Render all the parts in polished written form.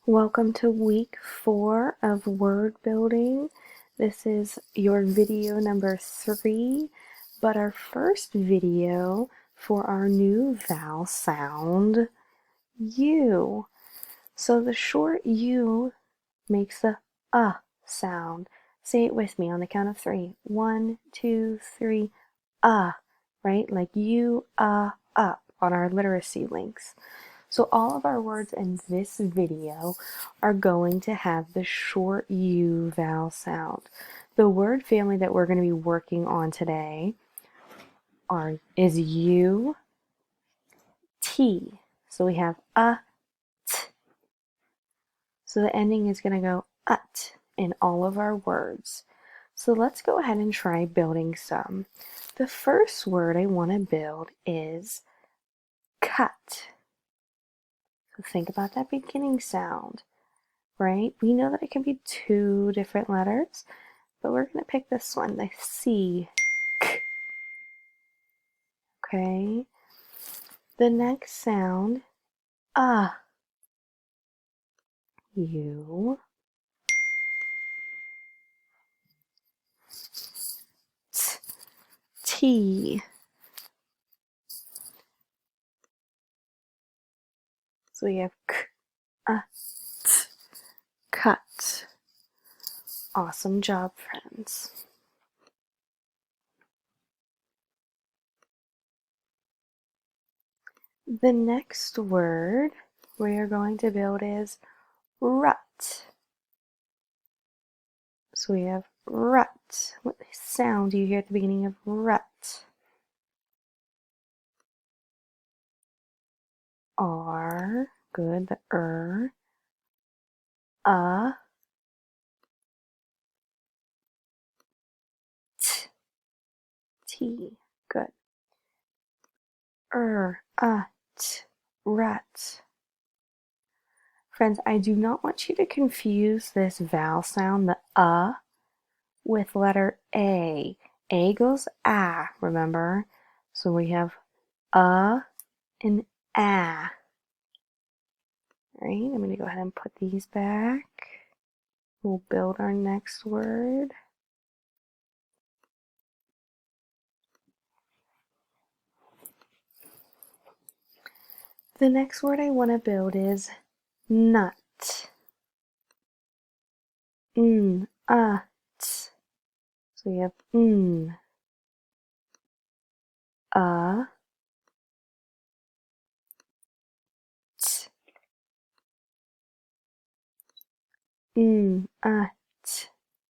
Welcome to week 4 of word building. This is your video number 3, but our first video for our new vowel sound, U. So the short U makes the sound. Say it with me on the count of 3. 1, 2, 3, right? Like you, up on our literacy links. So all of our words in this video are going to have the short U vowel sound. The word family that we're going to be working on today is U, T. So we have t. So the ending is going to go ut in all of our words. So let's go ahead and try building some. The first word I want to build is cut. So think about that beginning sound, right? We know that it can be 2 different letters, but we're going to pick this one, the C. K. Okay. The next sound, U. T. So we have k, t, cut. Awesome job, friends. The next word we are going to build is rut. So we have rut. What sound do you hear at the beginning of rut? R, good, the t, t, good. T, rut. Friends, I do not want you to confuse this vowel sound, the with letter A. A goes remember? So we have and a. All right, I'm going to go ahead and put these back. We'll build our next word. The next word I want to build is nut. T. So we have t,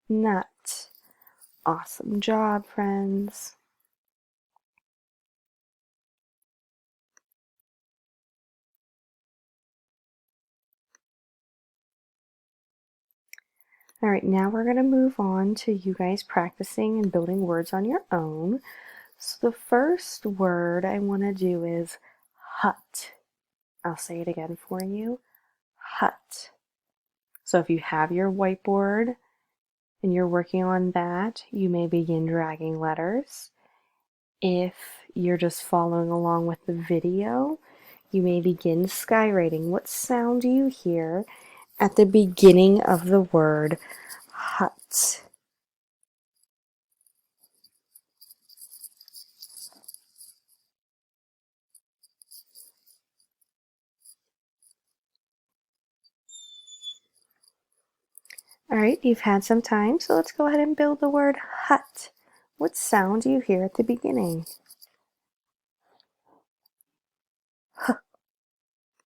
nut. Awesome job, friends. All right, now we're going to move on to you guys practicing and building words on your own. So the first word I want to do is hut. I'll say it again for you. Hut. So if you have your whiteboard and you're working on that, you may begin dragging letters. If you're just following along with the video, you may begin skywriting. What sound do you hear at the beginning of the word hut? All right, you've had some time, so let's go ahead and build the word hut. What sound do you hear at the beginning? H.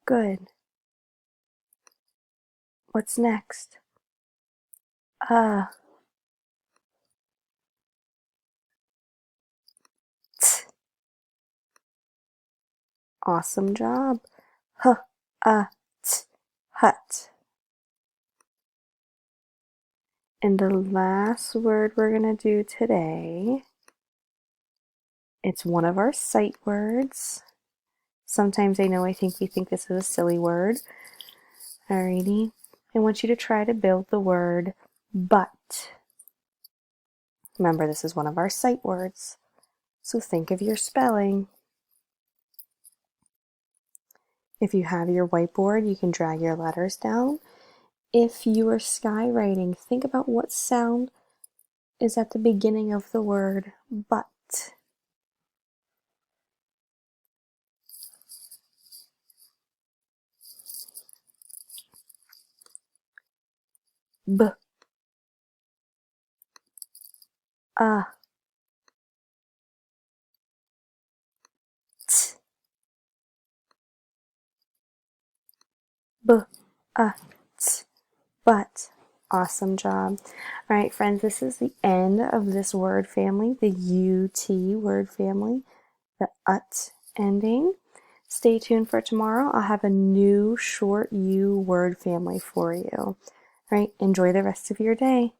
Good. What's next? T. Awesome job. T. Hut. And the last word we're going to do today, it's one of our sight words. Sometimes I think we think this is a silly word. Alrighty. I want you to try to build the word but. Remember, this is one of our sight words. So think of your spelling. If you have your whiteboard, you can drag your letters down If you are skywriting, think about what sound is at the beginning of the word but. B, a, t, b, a, t, but. Awesome job. All right, friends, this is the end of this word family, the UT word family, the ut ending. Stay tuned for tomorrow. I'll have a new short U word family for you. All right, enjoy the rest of your day.